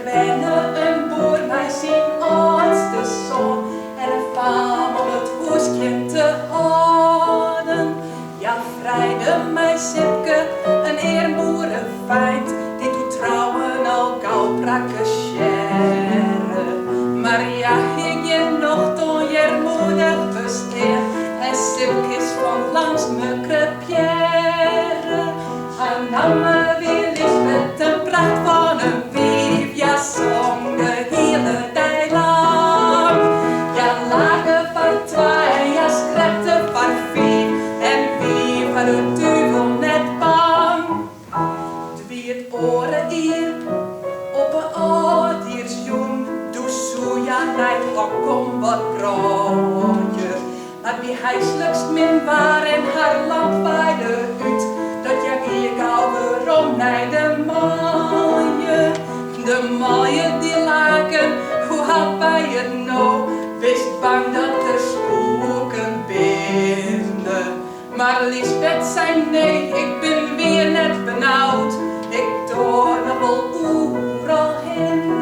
wenne een boer mij zijn oudste zoon en een faam om het huisje te houden. Ja, vrijde mij Sipke, een eerboerenfeind, die doet trouwen al gauw prakkeschere. Maar ja, ik je nog toen je moeder besteed, en Sipke is van langs me crepierre. Haar namen weer Lisbeth, een pracht van een wief, ja, zong de hele dag lang. Ja, lagen van twee, ja, schrepte van vier, en wie van de duivel net bang. Wie het oren hier, op een oudiersjoen, doe soja, nijd, hok om wat broodje. Maar wie heiselijkst min waar en haar lamp waaide uit, dat jag hier gauw waarom naar de mooie. De mooie die laken, hoe had bij het nou, wist bang dat er spoken binnen. Maar Lisbeth zei nee, ik ben weer net benauwd, ik door nog wel overal heen.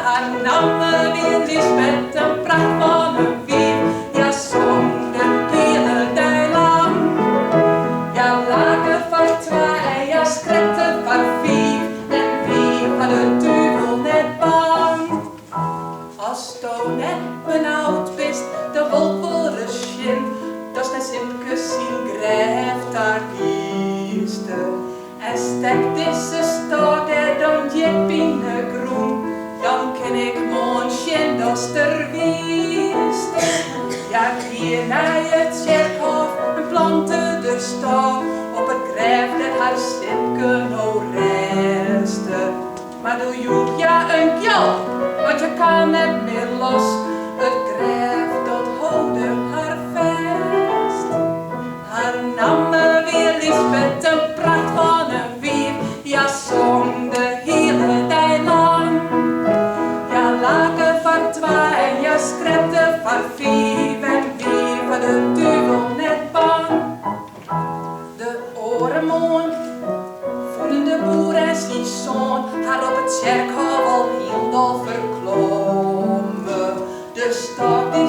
Haar namen weer Lisbeth, een pracht van een wief, ja, zong de hele dag lang. Ja, lagen van twee, ja, schrepte van vier, en wie van de duivel net bang. Als to net benauwd bist, de wolk voor de schim, dat is net Sipke zien grijf daar kieste. En stekt deze stoot er dan je binnengroen, dan ken ik mondje dat er wist. Ja, hier naar het kerkhof en plantte de stok op het grijf dat haar Sipke nou reste. Maar doe je ja een kjal, want je kan net meer los, het grijf dat houden haar vast. Haar namen weer Lisbeth, een pracht van een wief, ja, zong de hele dag lang. Ja, laken van twee, ja, schrepte van vier, en wie van de duivel net bang. De orenmoon voelen de boer en zijn zoon haar op het kerkhof al heel verklommen. De stok die